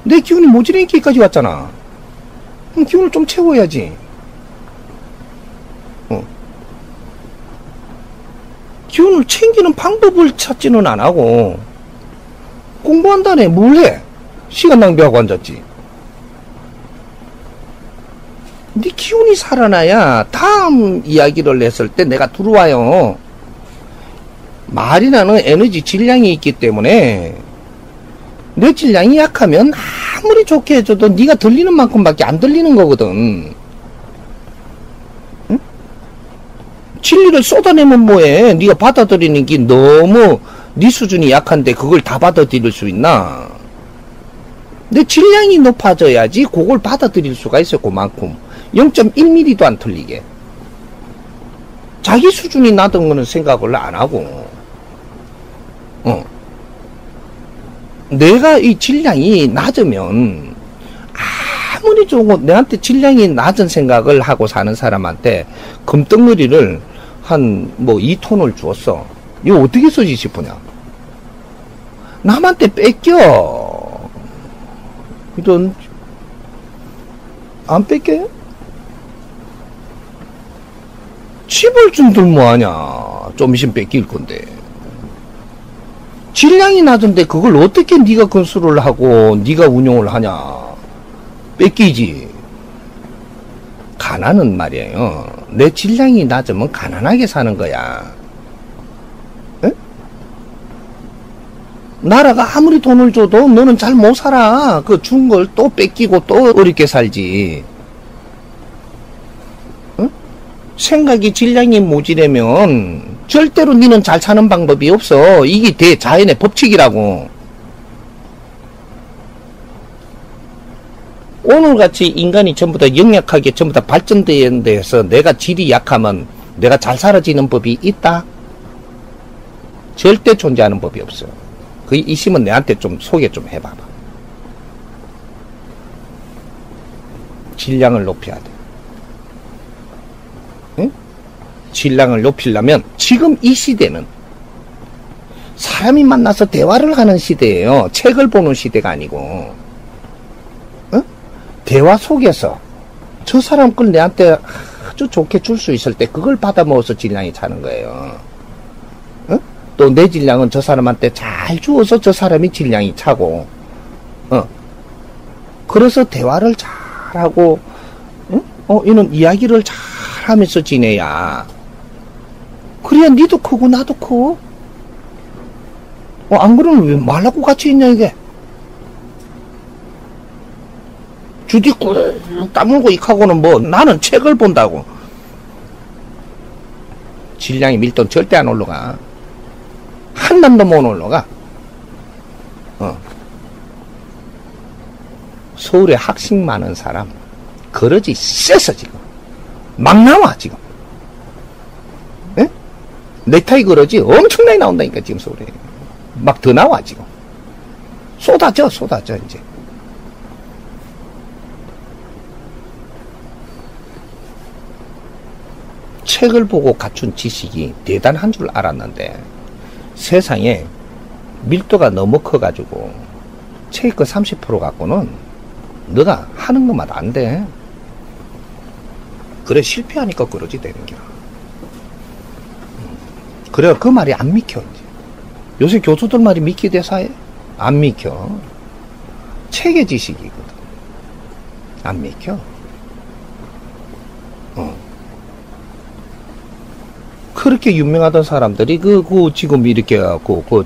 내 기운이 모질이기까지 왔잖아. 그럼 기운을 좀 채워야지. 기운을 챙기는 방법을 찾지는 안 하고 공부한다네. 뭘 해? 시간 낭비하고 앉았지. 네 기운이 살아나야 다음 이야기를 했을 때 내가 들어와요. 말이라는 에너지 질량이 있기 때문에 내 질량이 약하면 아무리 좋게 해줘도 네가 들리는 만큼밖에 안 들리는 거거든. 응? 진리를 쏟아내면 뭐해? 네가 받아들이는 게 너무 네 수준이 약한데 그걸 다 받아들일 수 있나? 내 질량이 높아져야지 그걸 받아들일 수가 있어. 그만큼 0.1mm도 안 틀리게. 자기 수준이 낮은 거는 생각을 안 하고 내가 이 질량이 낮으면 아무리 좋고 내한테 질량이 낮은 생각을 하고 사는 사람한테 금덩어리를 한 뭐 2톤을 주었어. 이거 어떻게 쓰지 싶으냐? 남한테 뺏겨. 이런 안 뺏겨요? 집을 준들 뭐하냐? 좀 있으면 뺏길 건데. 질량이 낮은데 그걸 어떻게 네가 건수를 하고 네가 운용을 하냐? 뺏기지. 가난은 말이에요. 내 질량이 낮으면 가난하게 사는 거야. 에? 나라가 아무리 돈을 줘도 너는 잘 못 살아. 그 준 걸 또 뺏기고 또 어렵게 살지. 에? 생각이 질량이 모자라면 절대로 니는 잘 사는 방법이 없어. 이게 대자연의 법칙이라고. 오늘같이 인간이 전부 다 영약하게 전부 다 발전된 데에서 내가 질이 약하면 내가 잘 살아지는 법이 있다? 절대 존재하는 법이 없어. 그 있으면 내한테 좀 소개 좀 해봐봐. 질량을 높여야 돼. 응? 질량을 높이려면 지금 이 시대는 사람이 만나서 대화를 하는 시대예요. 책을 보는 시대가 아니고. 응? 대화 속에서 저 사람 걸 내한테 아주 좋게 줄 수 있을 때 그걸 받아 먹어서 질량이 차는 거예요. 응? 또 내 질량은 저 사람한테 잘 주어서 저 사람이 질량이 차고. 그래서 대화를 잘하고 이런 이야기를 잘하면서 지내야. 그래야 니도 크고 나도 커. 안 그러면 왜 말하고 같이 있냐 이게. 주디 꾹 다물고 익하고는 뭐 나는 책을 본다고. 질량이 밀돈 절대 안 올라가. 한 남도 못 올라가. 서울에 학식 많은 사람 그러지 쎄서 지금 막 나와 지금. 에? 넥타이 그러지 엄청나게 나온다니까 지금 서울에. 막 더 나와 지금. 쏟아져 이제. 책을 보고 갖춘 지식이 대단한 줄 알았는데 세상에 밀도가 너무 커가지고 책 그 30% 갖고는 너가 하는 것마다 안 돼. 그래 실패하니까 그러지 되는 겨. 그래 그 말이 안 믿겨. 이제. 요새 교수들 말이 믿기 대사해? 안 믿겨. 책의 지식이거든. 안 믿겨. 그렇게 유명하던 사람들이 지금 이렇게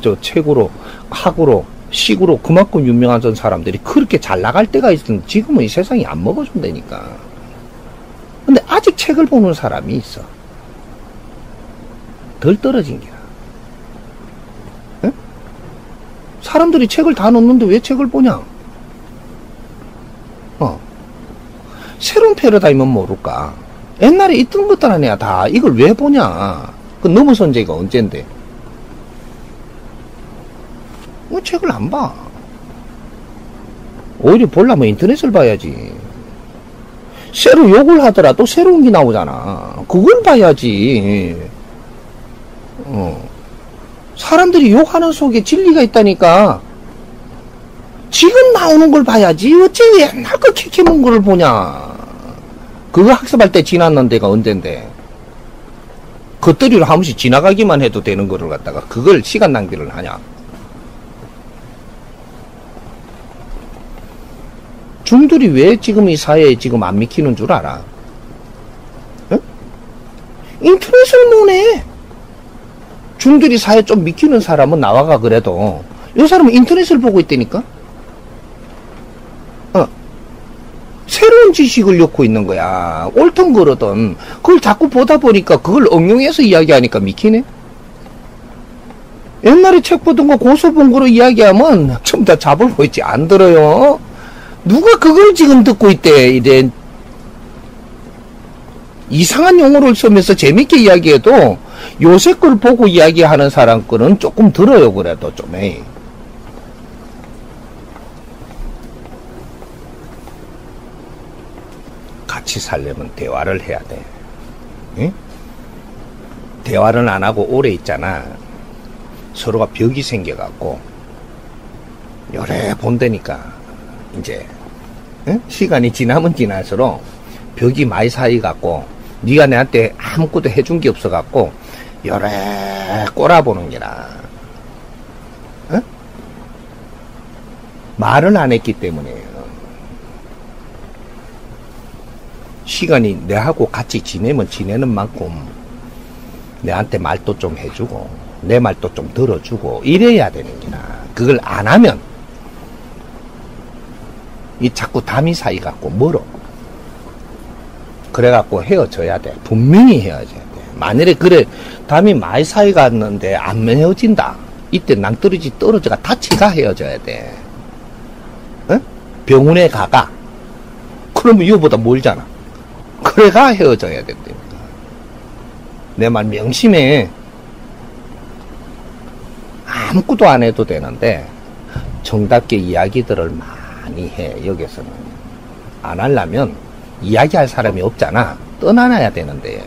저 책으로 학으로 식으로 그만큼 유명하던 사람들이 그렇게 잘 나갈 때가 있으면 지금은 이 세상이 안 먹어준다니까. 근데 아직 책을 보는 사람이 있어. 덜 떨어진 게라. 에? 사람들이 책을 다 놓는데 왜 책을 보냐? 새로운 패러다임은 모를까? 옛날에 있던 것들 아니야 다. 이걸 왜 보냐? 그 넘어선 지가 언젠데? 왜 책을 안 봐? 오히려 보려면 인터넷을 봐야지. 새로 욕을 하더라도 새로운 게 나오잖아. 그걸 봐야지. 사람들이 욕하는 속에 진리가 있다니까. 지금 나오는 걸 봐야지. 어째 옛날 거 캐캐문 거를 보냐. 그거 학습할 때 지났는 데가 언젠데. 겉들이로 한 번씩 지나가기만 해도 되는 거를 갖다가 그걸 시간 낭비를 하냐. 중들이 왜 지금 이 사회에 지금 안 미키는 줄 알아? 응? 인터넷을 못해. 중들이 사회 좀 미키는 사람은 나와가 그래도 이 사람은 인터넷을 보고 있다니까? 새로운 지식을 넣고 있는 거야. 옳든 그러든 그걸 자꾸 보다 보니까 그걸 응용해서 이야기하니까 미키네. 옛날에 책 보던 거 고소 본 거로 이야기하면 전부 다 잡을고 있지. 안 들어요. 누가 그걸 지금 듣고 있대. 이래 이상한 용어를 쓰면서 재밌게 이야기해도 요새 걸 보고 이야기하는 사람 거는 조금 들어요. 그래도 좀 해. 같이 살려면 대화를 해야 돼. 응? 대화를 안 하고 오래 있잖아. 서로가 벽이 생겨갖고 요래 본다니까 이제 응? 시간이 지나면 지날수록 벽이 많이 쌓여갖고 네가 내한테 아무것도 해준 게 없어갖고 요래 꼬라보는 게라. 응? 말을 안 했기 때문에 시간이 내하고 같이 지내면 지내는 만큼 내한테 말도 좀 해주고 내 말도 좀 들어주고 이래야 되는 게나. 그걸 안 하면 이 자꾸 담이 사이 갖고 멀어. 그래갖고 헤어져야 돼. 분명히 헤어져야 돼. 만일에 그래 담이 많이 사이 갔는데 안 헤어진다. 이때 낭떠러지 떨어져가 다치가 헤어져야 돼. 응? 병원에 가가. 그러면 이거보다 멀잖아. 그래가 헤어져야 된다니까. 내 말 명심해. 아무것도 안 해도 되는데 정답게 이야기들을 많이 해. 여기서는 안 하려면 이야기할 사람이 없잖아. 떠나놔야 되는데요.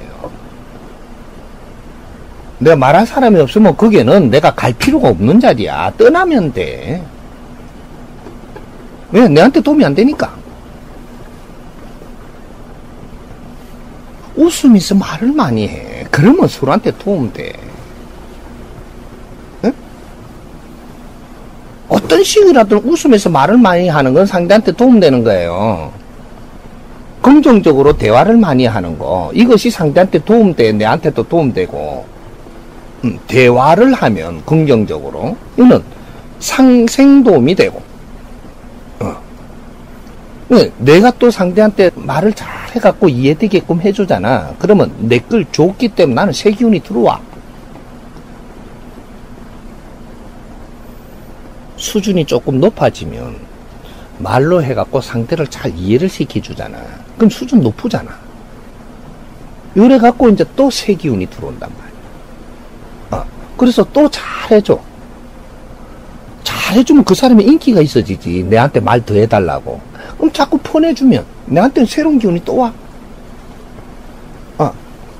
내가 말할 사람이 없으면 거기는 내가 갈 필요가 없는 자리야. 떠나면 돼. 왜? 내한테 도움이 안 되니까. 웃으면서 말을 많이 해. 그러면 서로한테 도움돼. 응? 어떤 식이라도 웃으면서 말을 많이 하는 건 상대한테 도움되는 거예요. 긍정적으로 대화를 많이 하는 거. 이것이 상대한테 도움돼. 내한테도 도움되고. 대화를 하면 긍정적으로. 이는 상생도움이 되고. 내가 또 상대한테 말을 잘 해갖고 이해되게끔 해주잖아. 그러면 내 걸 줬기 때문에 나는 새 기운이 들어와. 수준이 조금 높아지면 말로 해갖고 상대를 잘 이해를 시켜주잖아. 그럼 수준 높으잖아. 요래갖고 이제 또 새 기운이 들어온단 말이야. 그래서 또 잘해줘. 잘해주면 그 사람의 인기가 있어지지. 내한테 말 더 해달라고. 그럼 자꾸 퍼내주면 내한테는 새로운 기운이 또 와.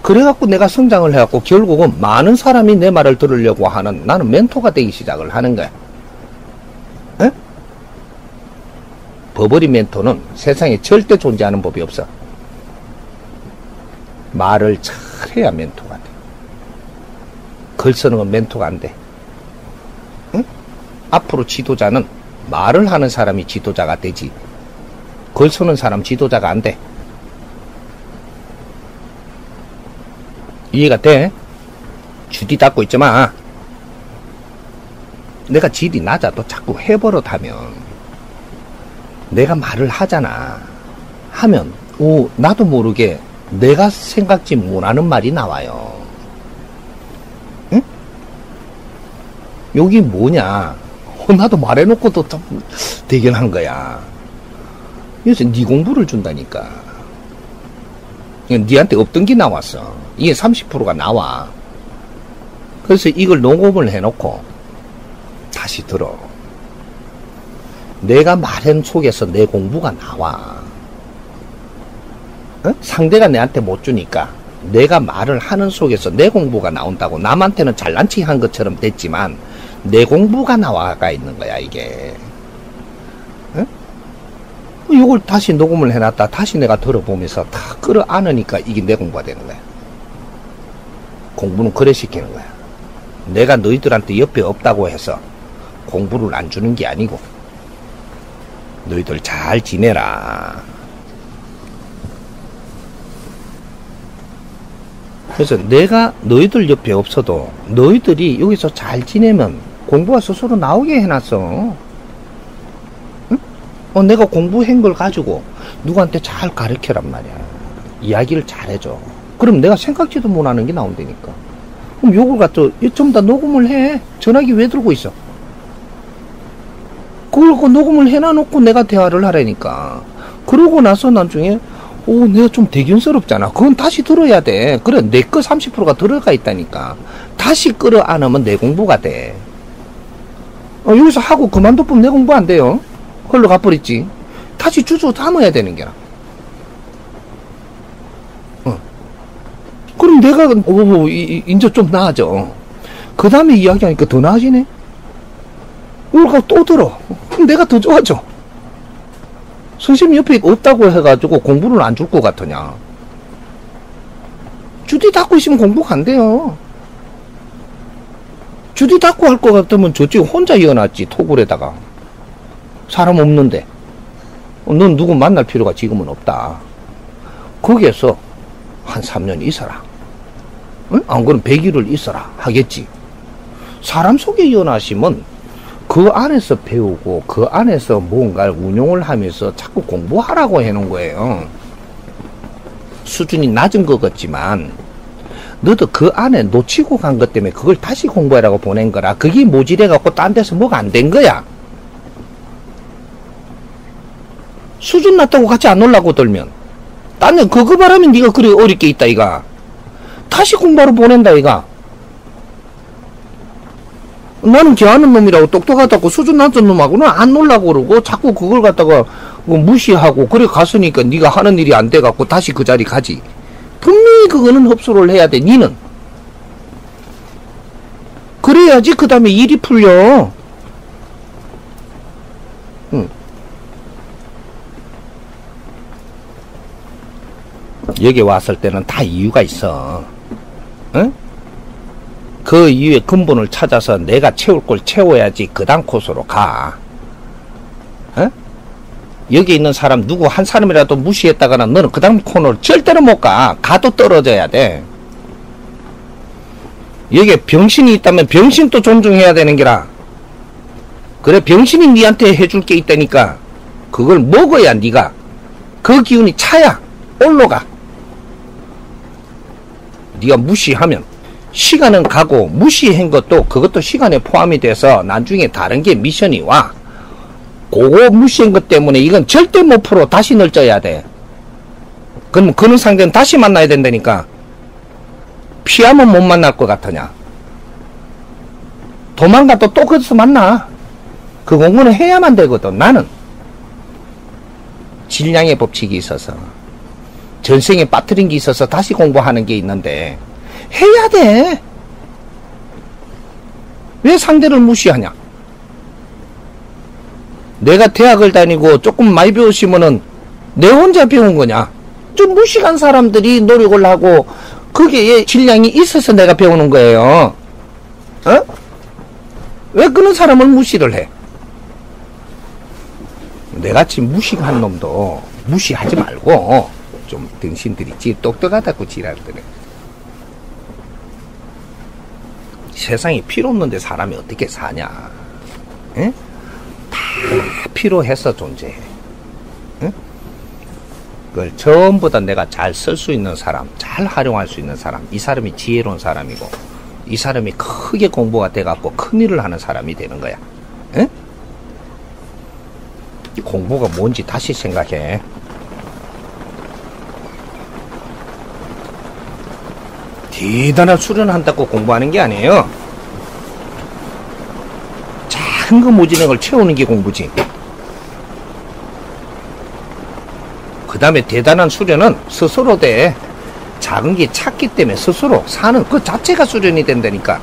그래갖고 내가 성장을 해갖고 결국은 많은 사람이 내 말을 들으려고 하는 나는 멘토가 되기 시작을 하는 거야. 에? 버버리 멘토는 세상에 절대 존재하는 법이 없어. 말을 잘해야 멘토가 돼. 글 쓰는 건 멘토가 안 돼. 응? 앞으로 지도자는 말을 하는 사람이 지도자가 되지. 글 쓰는 사람 지도자가 안 돼. 이해가 돼? 주디 닦고 있지 마. 내가 질이 낮아도 자꾸 해버릇하면 내가 말을 하잖아. 하면 나도 모르게 내가 생각지 못하는 말이 나와요. 응? 여기 뭐냐? 나도 말해놓고도 좀 대견한 거야. 요새 네 공부를 준다니까. 니한테 없던 게 나왔어. 이게 30%가 나와. 그래서 이걸 녹음을 해놓고 다시 들어. 내가 말한 속에서 내 공부가 나와. 상대가 내한테 못 주니까 내가 말을 하는 속에서 내 공부가 나온다고. 남한테는 잘난 척 한 것처럼 됐지만 내 공부가 나와가 있는 거야 이게. 이걸 다시 녹음을 해놨다 다시 내가 들어보면서 다 끌어안으니까 이게 내 공부가 되는 거야. 공부는 그래 시키는 거야. 내가 너희들한테 옆에 없다고 해서 공부를 안 주는 게 아니고 너희들 잘 지내라. 그래서 내가 너희들 옆에 없어도 너희들이 여기서 잘 지내면 공부가 스스로 나오게 해놨어. 응? 내가 공부한 걸 가지고 누구한테 잘 가르쳐란 말이야. 이야기를 잘해줘. 그럼 내가 생각지도 못하는 게 나온다니까. 그럼 요걸 갖다 전부 다 녹음을 해. 전화기 왜 들고 있어? 그걸 녹음을 해놔놓고 내가 대화를 하라니까. 그러고 나서 나중에 내가 좀 대견스럽잖아. 그건 다시 들어야 돼. 그래, 내 거 30%가 들어가 있다니까. 다시 끌어안으면 내 공부가 돼. 여기서 하고 그만둬보면 내 공부 안 돼요. 홀로 가버렸지. 다시 주워 담아야 되는 게라. 그럼 내가, 이제 좀 나아져. 그 다음에 이야기하니까 더 나아지네? 이걸 또 들어. 그럼 내가 더 좋아져. 선생님 옆에 없다고 해가지고 공부를 안 줄 것 같으냐? 주디 닫고 있으면 공부가 안 돼요. 주디 닫고 할 것 같으면 저쪽 혼자 이어놨지, 토굴에다가. 사람 없는데. 넌 누구 만날 필요가 지금은 없다. 거기에서 한 3년 있어라. 응? 안 그러면 100일을 있어라. 하겠지. 사람 속에 이어나시면 그 안에서 배우고 그 안에서 뭔가를 운용을 하면서 자꾸 공부하라고 해놓은 거예요. 수준이 낮은 것 같지만 너도 그 안에 놓치고 간 것 때문에 그걸 다시 공부하라고 보낸 거라. 그게 모질해갖고 딴 데서 뭐가 안 된 거야. 수준 낮다고 같이 안 놀라고 들면 딴 데 그거 바라면 네가 그래 어렵게 있다 이가. 다시 공부하러 보낸다 이가. 나는 걔하는 놈이라고 똑똑하다고 수준 낮은 놈하고는 안 놀라고 그러고 자꾸 그걸 갖다가 무시하고 그래 갔으니까 네가 하는 일이 안 돼갖고 다시 그 자리 가지. 분명히 그거는 흡수를 해야 돼. 니는 그래야지 그 다음에 일이 풀려. 응. 여기 왔을 때는 다 이유가 있어. 응? 그 이유의 근본을 찾아서 내가 채울 걸 채워야지 그 다음 코스로 가. 어? 여기 있는 사람 누구 한 사람이라도 무시했다가는 너는 그 다음 코너를 절대로 못 가. 가도 떨어져야 돼. 여기에 병신이 있다면 병신도 존중해야 되는 게라. 그래 병신이 니한테 해줄 게 있다니까 그걸 먹어야 니가 그 기운이 차야 올라가. 니가 무시하면 시간은 가고 무시한 것도 그것도 시간에 포함이 돼서 나중에 다른 게 미션이 와. 그거 무시한 것 때문에 이건 절대 못 풀어. 다시 널쪄야 돼. 그럼 그런 상대는 다시 만나야 된다니까. 피하면 못 만날 것 같으냐. 도망가도 또 거기서 만나. 그 공부는 해야만 되거든. 나는 질량의 법칙이 있어서 전생에 빠뜨린 게 있어서 다시 공부하는 게 있는데 해야 돼. 왜 상대를 무시하냐? 내가 대학을 다니고 조금 많이 배우시면은 내 혼자 배운 거냐? 좀 무식한 사람들이 노력을 하고 거기에 질량이 있어서 내가 배우는 거예요. 어? 왜 그런 사람을 무시를 해? 내같이 무식한 놈도 무시하지 말고 좀 등신들이 똑똑하다고 지랄들해. 세상에 필요 없는데 사람이 어떻게 사냐? 에? 다 필요해서 존재해. 에? 그걸 전부 다 내가 잘 쓸 수 있는 사람, 잘 활용할 수 있는 사람, 이 사람이 지혜로운 사람이고 이 사람이 크게 공부가 돼갖고 큰일을 하는 사람이 되는 거야. 에? 공부가 뭔지 다시 생각해. 대단한 수련한다고 공부하는 게 아니에요. 작은 거 모지는 걸 채우는 게 공부지. 그 다음에 대단한 수련은 스스로 돼. 작은 게 찾기 때문에 스스로 사는 그 자체가 수련이 된다니까.